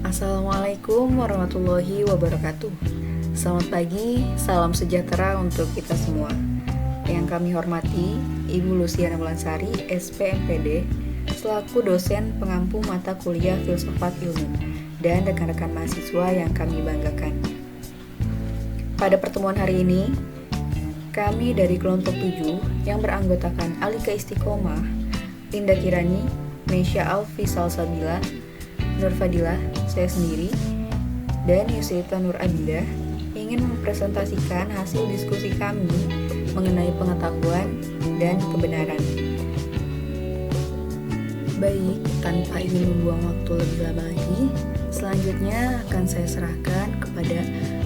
Assalamualaikum warahmatullahi wabarakatuh. Selamat pagi, salam sejahtera untuk kita semua. Yang kami hormati, Ibu Luciana Mulansari, SPMPD, selaku dosen pengampu mata kuliah Filsafat Ilmu, dan rekan-rekan mahasiswa yang kami banggakan. Pada pertemuan hari ini, kami dari kelompok 7 yang beranggotakan Alika Istiqomah, Linda Kirani, Mesya Alfi Salsabila, Nur Fadilah, saya sendiri, dan Yusrita Nur Abida ingin mempresentasikan hasil diskusi kami mengenai pengetahuan dan kebenaran. Baik, tanpa ingin membuang waktu lebih lama lagi, selanjutnya akan saya serahkan kepada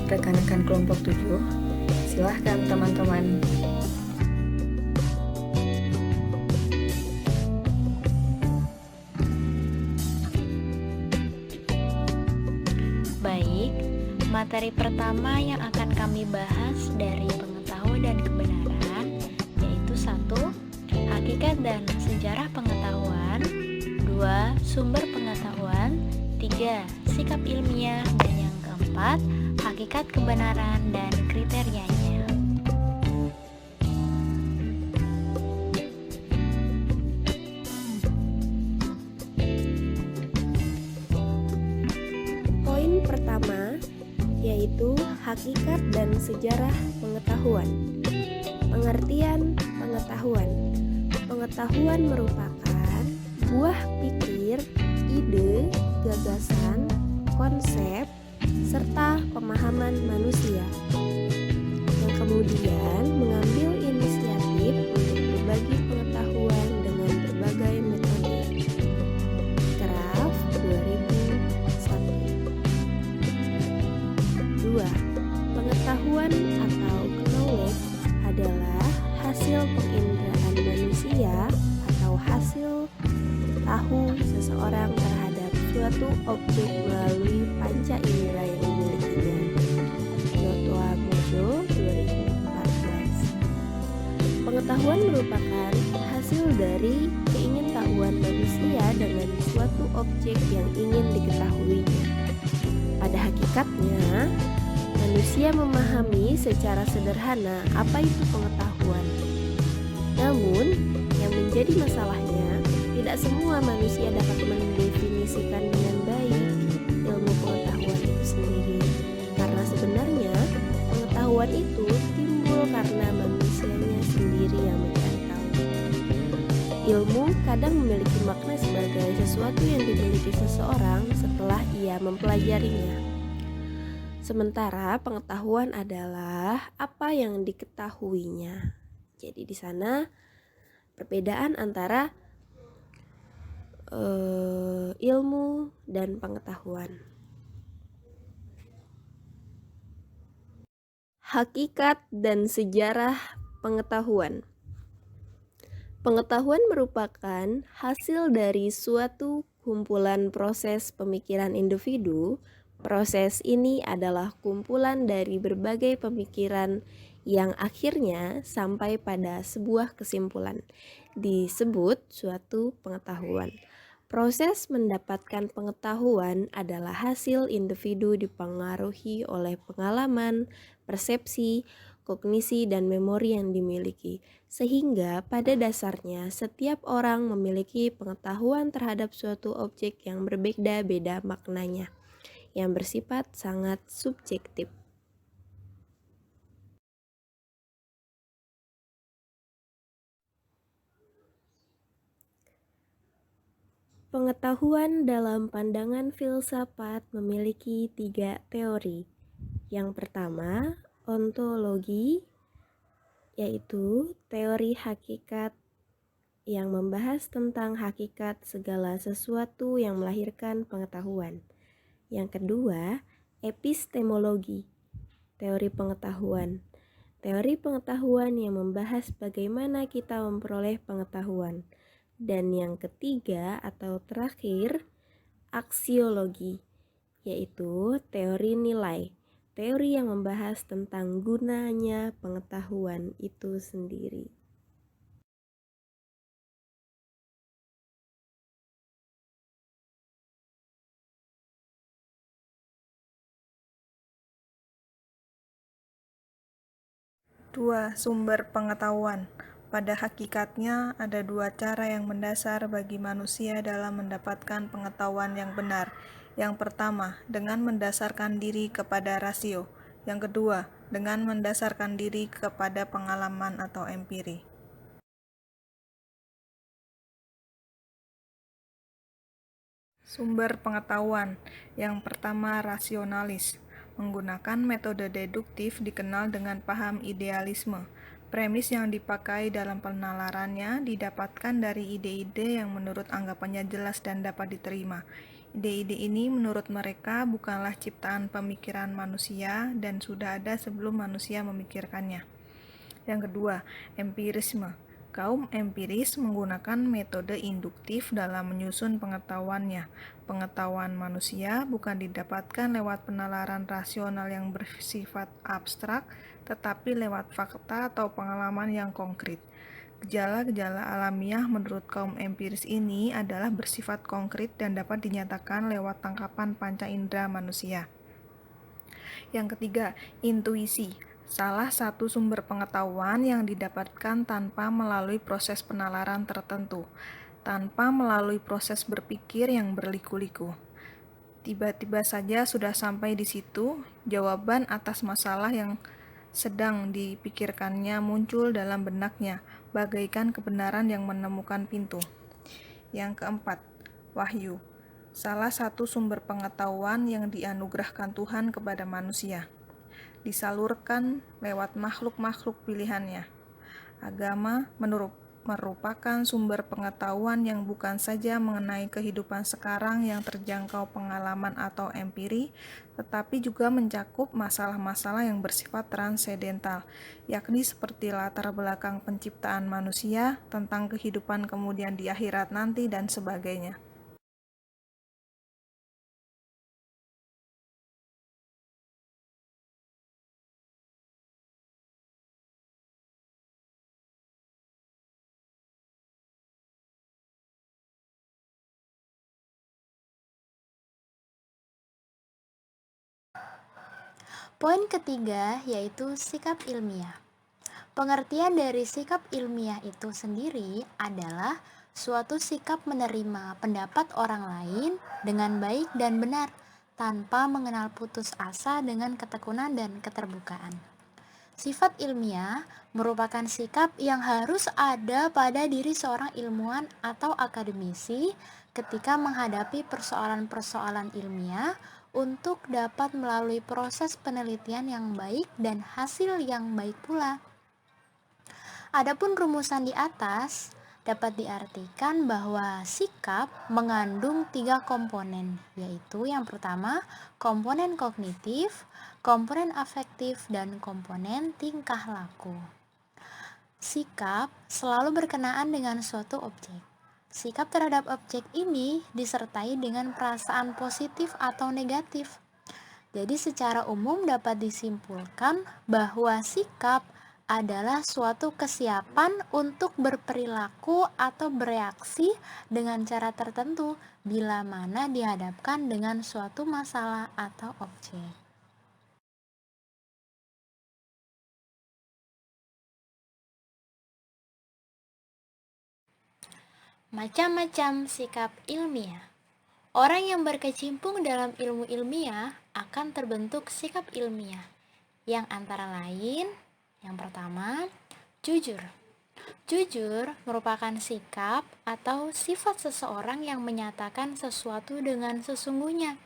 rekan-rekan kelompok 7. Silahkan teman-teman. Baik, materi pertama yang akan kami bahas dari pengetahuan dan kebenaran yaitu 1. Hakikat dan sejarah pengetahuan, 2. Sumber pengetahuan, 3. Sikap ilmiah, dan yang keempat, hakikat kebenaran dan kriterianya. Poin pertama yaitu hakikat dan sejarah pengetahuan. Pengertian pengetahuan. Pengetahuan merupakan buah pikir, ide, gagasan, konsep, serta pemahaman manusia yang kemudian mengambil inisiatif untuk berbagi pengetahuan dengan berbagai metode. Graf 2001. 2. Pengetahuan atau knowledge adalah hasil penginderaan manusia atau hasil tahu seseorang terhadap suatu objek melalui panca indera yang dimilikinya. Notoa Mojo 2014. Pengetahuan merupakan hasil dari keingintahuan manusia dengan suatu objek yang ingin diketahuinya. Pada hakikatnya, manusia memahami secara sederhana apa itu pengetahuan. Namun, yang menjadi masalahnya, tidak semua manusia dapat mendefinisikan dengan baik ilmu pengetahuan itu sendiri. Karena sebenarnya, pengetahuan itu timbul karena manusianya sendiri yang mencari tahu. Ilmu kadang memiliki makna sebagai sesuatu yang dimiliki seseorang setelah ia mempelajarinya. Sementara pengetahuan adalah apa yang diketahuinya. Jadi di sana perbedaan antara ilmu dan pengetahuan. Hakikat dan sejarah pengetahuan. Pengetahuan merupakan hasil dari suatu kumpulan proses pemikiran individu. Proses ini adalah kumpulan dari berbagai pemikiran yang akhirnya sampai pada sebuah kesimpulan, disebut suatu pengetahuan. Proses mendapatkan pengetahuan adalah hasil individu dipengaruhi oleh pengalaman, persepsi, kognisi, dan memori yang dimiliki. Sehingga pada dasarnya setiap orang memiliki pengetahuan terhadap suatu objek yang berbeda-beda maknanya, yang bersifat sangat subjektif. Pengetahuan dalam pandangan filsafat memiliki 3 teori. Yang pertama, ontologi, yaitu teori hakikat yang membahas tentang hakikat segala sesuatu yang melahirkan pengetahuan. Yang kedua, epistemologi, teori pengetahuan. Teori pengetahuan yang membahas bagaimana kita memperoleh pengetahuan. Dan yang ketiga atau terakhir, aksiologi, yaitu teori nilai, teori yang membahas tentang gunanya pengetahuan itu sendiri. 2. Sumber pengetahuan. Pada hakikatnya, ada dua cara yang mendasar bagi manusia dalam mendapatkan pengetahuan yang benar. Yang pertama, dengan mendasarkan diri kepada rasio. Yang kedua, dengan mendasarkan diri kepada pengalaman atau empiri. Sumber pengetahuan. Yang pertama, rasionalis. Menggunakan metode deduktif dikenal dengan paham idealisme. Premis yang dipakai dalam penalarannya didapatkan dari ide-ide yang menurut anggapannya jelas dan dapat diterima. Ide-ide ini menurut mereka bukanlah ciptaan pemikiran manusia dan sudah ada sebelum manusia memikirkannya. Yang kedua, empirisme. Kaum empiris menggunakan metode induktif dalam menyusun pengetahuannya. Pengetahuan manusia bukan didapatkan lewat penalaran rasional yang bersifat abstrak, tetapi lewat fakta atau pengalaman yang konkret. Gejala-gejala alamiah menurut kaum empiris ini adalah bersifat konkret dan dapat dinyatakan lewat tangkapan panca indera manusia. Yang ketiga, intuisi. Salah satu sumber pengetahuan yang didapatkan tanpa melalui proses penalaran tertentu, tanpa melalui proses berpikir yang berliku-liku. Tiba-tiba saja sudah sampai di situ, jawaban atas masalah yang sedang dipikirkannya muncul dalam benaknya, bagaikan kebenaran yang menemukan pintu. Yang keempat, wahyu. Salah satu sumber pengetahuan yang dianugerahkan Tuhan kepada manusia. Disalurkan lewat makhluk-makhluk pilihannya. Agama merupakan sumber pengetahuan yang bukan saja mengenai kehidupan sekarang yang terjangkau pengalaman atau empiri, tetapi juga mencakup masalah-masalah yang bersifat transendental, yakni seperti latar belakang penciptaan manusia, tentang kehidupan kemudian di akhirat nanti, dan sebagainya. Poin ketiga yaitu sikap ilmiah. Pengertian dari sikap ilmiah itu sendiri adalah suatu sikap menerima pendapat orang lain dengan baik dan benar, tanpa mengenal putus asa dengan ketekunan dan keterbukaan. Sifat ilmiah merupakan sikap yang harus ada pada diri seorang ilmuwan atau akademisi ketika menghadapi persoalan-persoalan ilmiah untuk dapat melalui proses penelitian yang baik dan hasil yang baik pula. Adapun rumusan di atas dapat diartikan bahwa sikap mengandung 3 komponen, yaitu yang pertama komponen kognitif, komponen afektif, dan komponen tingkah laku. Sikap selalu berkenaan dengan suatu objek. Sikap terhadap objek ini disertai dengan perasaan positif atau negatif. Jadi secara umum dapat disimpulkan bahwa sikap adalah suatu kesiapan untuk berperilaku atau bereaksi dengan cara tertentu bila mana dihadapkan dengan suatu masalah atau objek. Macam-macam sikap ilmiah. Orang yang berkecimpung dalam ilmu ilmiah akan terbentuk sikap ilmiah, yang antara lain yang pertama, jujur. Jujur merupakan sikap atau sifat seseorang yang menyatakan sesuatu dengan sesungguhnya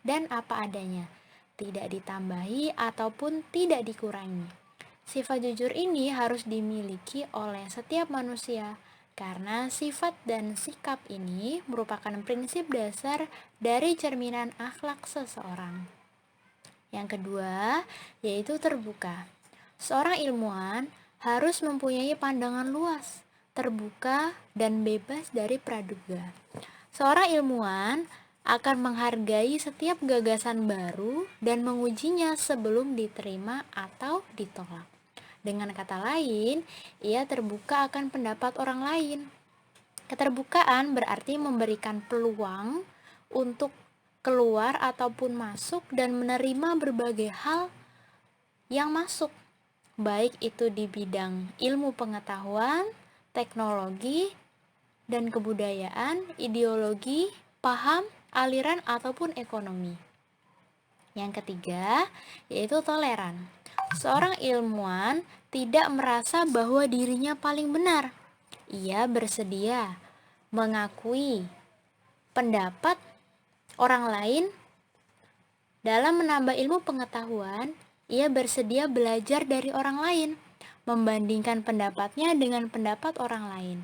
dan apa adanya, tidak ditambahi ataupun tidak dikurangi. Sifat jujur ini harus dimiliki oleh setiap manusia, karena sifat dan sikap ini merupakan prinsip dasar dari cerminan akhlak seseorang. Yang kedua, yaitu terbuka. Seorang ilmuwan harus mempunyai pandangan luas, terbuka, dan bebas dari praduga. Seorang ilmuwan akan menghargai setiap gagasan baru dan mengujinya sebelum diterima atau ditolak. Dengan kata lain, ia terbuka akan pendapat orang lain. Keterbukaan berarti memberikan peluang untuk keluar ataupun masuk dan menerima berbagai hal yang masuk, baik itu di bidang ilmu pengetahuan, teknologi, dan kebudayaan, ideologi, paham, aliran, ataupun ekonomi. Yang ketiga, yaitu toleran. Seorang ilmuwan tidak merasa bahwa dirinya paling benar. Ia bersedia mengakui pendapat orang lain. Dalam menambah ilmu pengetahuan, ia bersedia belajar dari orang lain, membandingkan pendapatnya dengan pendapat orang lain.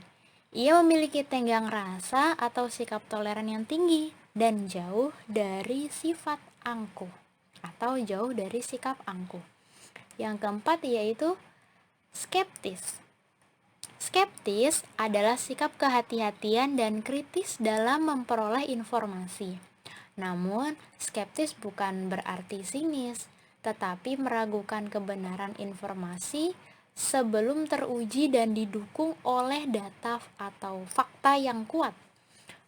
Ia memiliki tenggang rasa atau sikap toleran yang tinggi dan jauh dari sifat angkuh atau jauh dari sikap angkuh. Yang keempat yaitu skeptis. Skeptis adalah sikap kehati-hatian dan kritis dalam memperoleh informasi. Namun, skeptis bukan berarti sinis, tetapi meragukan kebenaran informasi sebelum teruji dan didukung oleh data atau fakta yang kuat.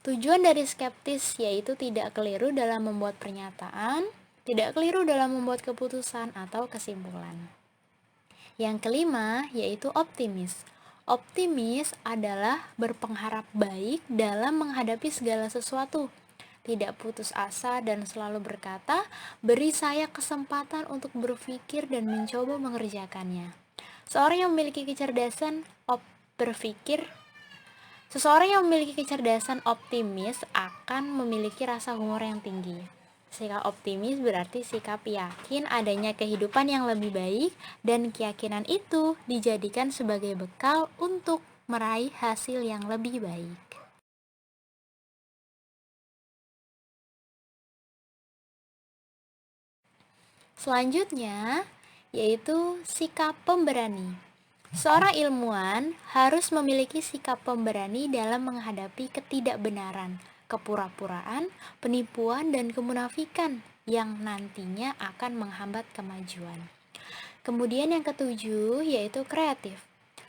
Tujuan dari skeptis yaitu tidak keliru dalam membuat pernyataan, tidak keliru dalam membuat keputusan atau kesimpulan. Yang kelima yaitu optimis. Optimis adalah berpengharap baik dalam menghadapi segala sesuatu, tidak putus asa dan selalu berkata, beri saya kesempatan untuk berpikir dan mencoba mengerjakannya. Seseorang yang memiliki kecerdasan optimis akan memiliki rasa humor yang tinggi. Sikap optimis berarti sikap yakin adanya kehidupan yang lebih baik dan keyakinan itu dijadikan sebagai bekal untuk meraih hasil yang lebih baik. Selanjutnya, yaitu sikap pemberani. Seorang ilmuwan harus memiliki sikap pemberani dalam menghadapi ketidakbenaran, kepura-puraan, penipuan, dan kemunafikan yang nantinya akan menghambat kemajuan. Kemudian yang ketujuh, yaitu kreatif.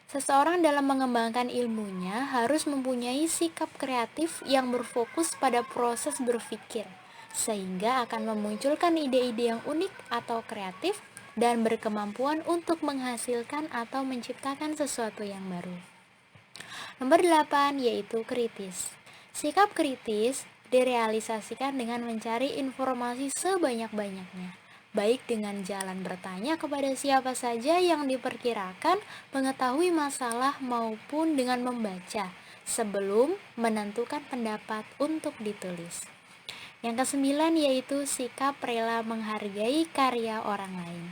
Seseorang dalam mengembangkan ilmunya harus mempunyai sikap kreatif yang berfokus pada proses berpikir, sehingga akan memunculkan ide-ide yang unik atau kreatif dan berkemampuan untuk menghasilkan atau menciptakan sesuatu yang baru. Nomor 8 yaitu kritis. Sikap kritis direalisasikan dengan mencari informasi sebanyak-banyaknya, baik dengan jalan bertanya kepada siapa saja yang diperkirakan mengetahui masalah maupun dengan membaca sebelum menentukan pendapat untuk ditulis. Yang kesembilan yaitu sikap rela menghargai karya orang lain.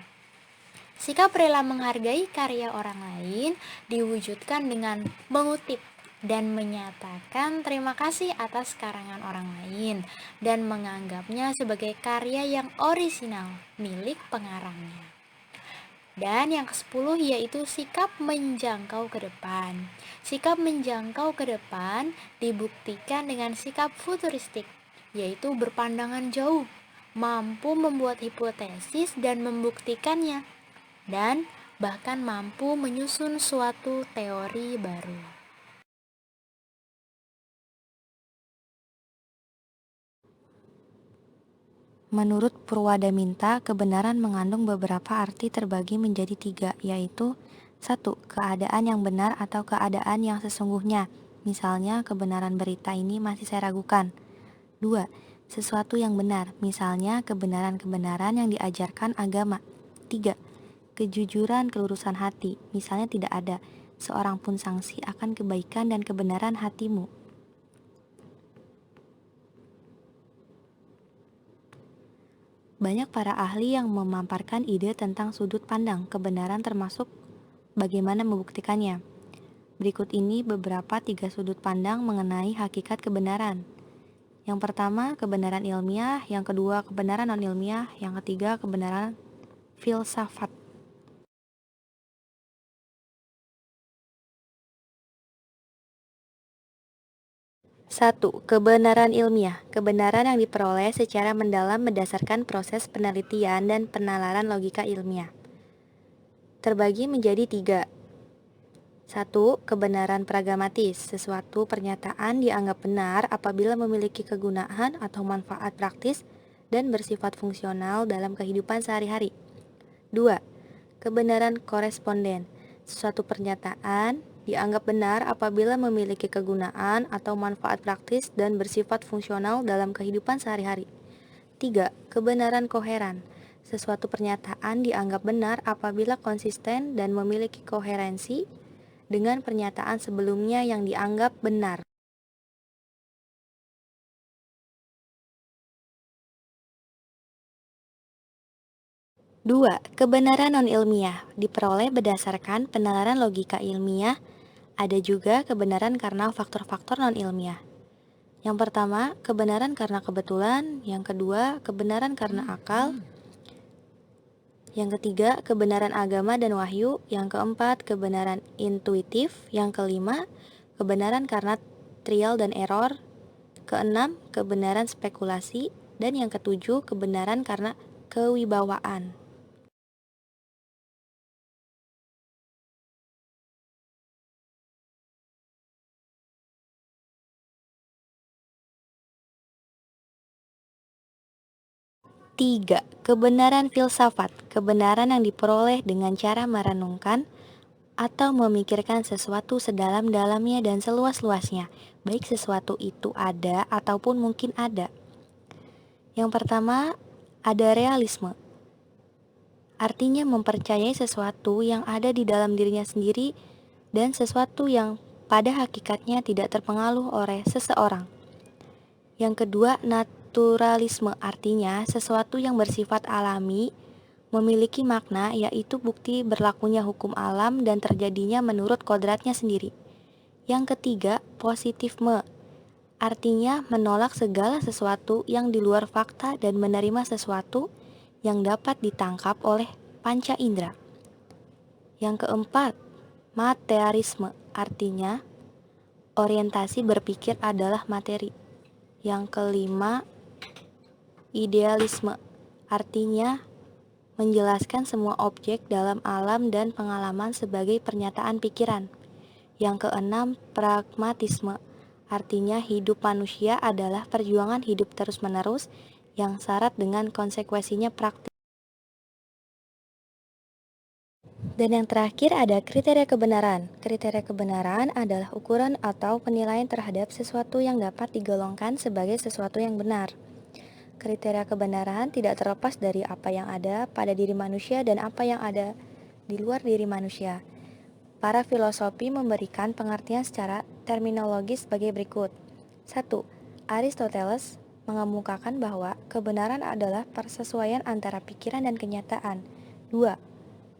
Sikap rela menghargai karya orang lain diwujudkan dengan mengutip dan menyatakan terima kasih atas karangan orang lain dan menganggapnya sebagai karya yang orisinal milik pengarangnya. Dan yang ke-10 yaitu sikap menjangkau ke depan. Sikap menjangkau ke depan dibuktikan dengan sikap futuristik, yaitu berpandangan jauh, mampu membuat hipotesis dan membuktikannya, dan bahkan mampu menyusun suatu teori baru. Menurut Purwadaminta, kebenaran mengandung beberapa arti terbagi menjadi 3, yaitu 1. Keadaan yang benar atau keadaan yang sesungguhnya. Misalnya, kebenaran berita ini masih saya ragukan. 2. Sesuatu yang benar, misalnya kebenaran-kebenaran yang diajarkan agama. 3. Kejujuran kelurusan hati, misalnya tidak ada seorang pun sanksi akan kebaikan dan kebenaran hatimu. Banyak para ahli yang memaparkan ide tentang sudut pandang kebenaran termasuk bagaimana membuktikannya. Berikut ini beberapa 3 sudut pandang mengenai hakikat kebenaran. Yang pertama, kebenaran ilmiah. Yang kedua, kebenaran non-ilmiah. Yang ketiga, kebenaran filsafat. Satu, kebenaran ilmiah. Kebenaran yang diperoleh secara mendalam berdasarkan proses penelitian dan penalaran logika ilmiah. Terbagi menjadi 3. 1. Kebenaran pragmatis. Sesuatu pernyataan dianggap benar apabila memiliki kegunaan atau manfaat praktis dan bersifat fungsional dalam kehidupan sehari-hari. 2. Kebenaran koresponden. Sesuatu pernyataan dianggap benar apabila memiliki kegunaan atau manfaat praktis dan bersifat fungsional dalam kehidupan sehari-hari. 3. Kebenaran koheran. Sesuatu pernyataan dianggap benar apabila konsisten dan memiliki koherensi dengan pernyataan sebelumnya yang dianggap benar. 2. Kebenaran non-ilmiah diperoleh berdasarkan penalaran logika ilmiah. Ada juga kebenaran karena faktor-faktor non-ilmiah. Yang pertama, kebenaran karena kebetulan. Yang kedua, kebenaran karena akal. Yang ketiga, kebenaran agama dan wahyu. Yang keempat, kebenaran intuitif. Yang kelima, kebenaran karena trial dan error. Keenam, kebenaran spekulasi. Dan yang ketujuh, kebenaran karena kewibawaan. Tiga, kebenaran filsafat. Kebenaran yang diperoleh dengan cara merenungkan atau memikirkan sesuatu sedalam-dalamnya dan seluas-luasnya, baik sesuatu itu ada ataupun mungkin ada. Yang pertama, ada realisme. Artinya mempercayai sesuatu yang ada di dalam dirinya sendiri dan sesuatu yang pada hakikatnya tidak terpengaruh oleh seseorang. Yang kedua, naturalisme, artinya sesuatu yang bersifat alami, memiliki makna, yaitu bukti berlakunya hukum alam dan terjadinya menurut kodratnya sendiri. Yang ketiga, positifme, artinya menolak segala sesuatu yang di luar fakta dan menerima sesuatu yang dapat ditangkap oleh panca indera. Yang keempat, materialisme, artinya orientasi berpikir adalah materi. Yang kelima, idealisme, artinya menjelaskan semua objek dalam alam dan pengalaman sebagai pernyataan pikiran. Yang keenam, pragmatisme, artinya hidup manusia adalah perjuangan hidup terus-menerus yang syarat dengan konsekuensinya praktis. Dan yang terakhir ada kriteria kebenaran. Kriteria kebenaran adalah ukuran atau penilaian terhadap sesuatu yang dapat digolongkan sebagai sesuatu yang benar. Kriteria kebenaran tidak terlepas dari apa yang ada pada diri manusia dan apa yang ada di luar diri manusia. Para filosofi memberikan pengertian secara terminologis sebagai berikut. 1. Aristoteles mengemukakan bahwa kebenaran adalah persesuaian antara pikiran dan kenyataan. 2.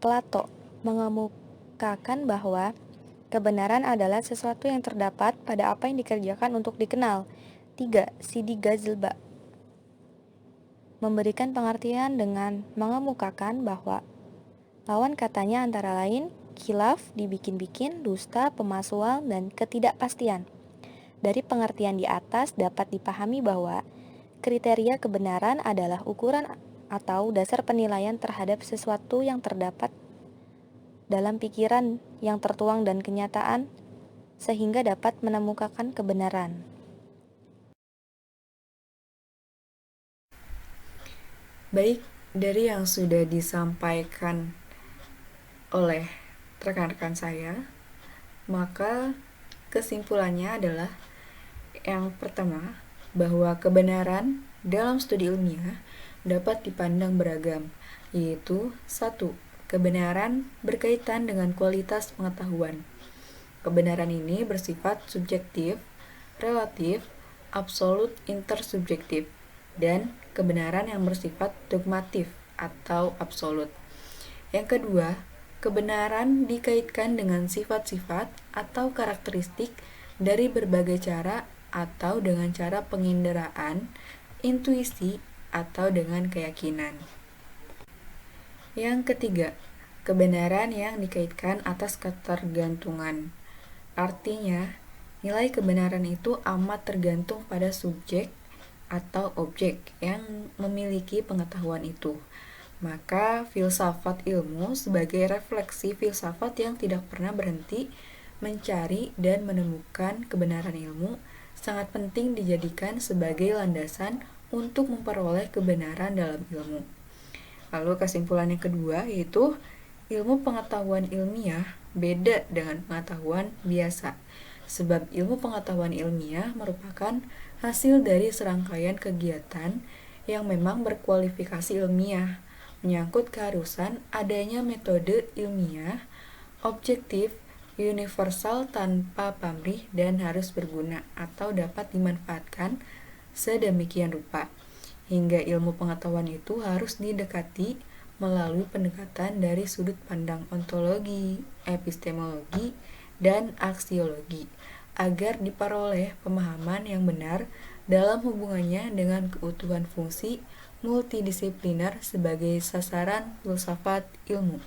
Plato mengemukakan bahwa kebenaran adalah sesuatu yang terdapat pada apa yang dikerjakan untuk dikenal. 3. Sidi Gazilba memberikan pengertian dengan mengemukakan bahwa lawan katanya antara lain khilaf, dibikin-bikin, dusta, pemalsuan, dan ketidakpastian. Dari pengertian di atas dapat dipahami bahwa kriteria kebenaran adalah ukuran atau dasar penilaian terhadap sesuatu yang terdapat dalam pikiran yang tertuang dan kenyataan sehingga dapat menemukan kebenaran. Baik, dari yang sudah disampaikan oleh rekan-rekan saya, maka kesimpulannya adalah yang pertama, bahwa kebenaran dalam studi ilmiah dapat dipandang beragam, yaitu 1. Kebenaran berkaitan dengan kualitas pengetahuan. Kebenaran ini bersifat subjektif, relatif, absolut, intersubjektif, dan kebenaran yang bersifat dogmatif atau absolut. Yang kedua, kebenaran dikaitkan dengan sifat-sifat atau karakteristik dari berbagai cara atau dengan cara penginderaan, intuisi, atau dengan keyakinan. Yang ketiga, kebenaran yang dikaitkan atas ketergantungan. Artinya, nilai kebenaran itu amat tergantung pada subjek atau objek yang memiliki pengetahuan itu. Maka, filsafat ilmu sebagai refleksi filsafat yang tidak pernah berhenti mencari dan menemukan kebenaran ilmu sangat penting dijadikan sebagai landasan untuk memperoleh kebenaran dalam ilmu. Lalu kesimpulan yang kedua yaitu Ilmu pengetahuan ilmiah beda dengan pengetahuan biasa, sebab ilmu pengetahuan ilmiah merupakan hasil dari serangkaian kegiatan yang memang berkualifikasi ilmiah, menyangkut keharusan adanya metode ilmiah, objektif, universal tanpa pamrih dan harus berguna atau dapat dimanfaatkan sedemikian rupa, hingga ilmu pengetahuan itu harus didekati melalui pendekatan dari sudut pandang ontologi, epistemologi, dan aksiologi, agar diperoleh pemahaman yang benar dalam hubungannya dengan keutuhan fungsi multidisipliner sebagai sasaran filsafat ilmu.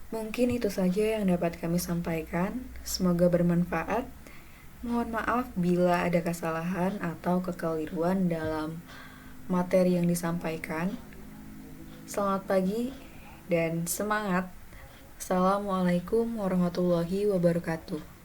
Mungkin itu saja yang dapat kami sampaikan. Semoga bermanfaat. Mohon maaf bila ada kesalahan atau kekeliruan dalam materi yang disampaikan. Selamat pagi dan semangat. Assalamualaikum warahmatullahi wabarakatuh.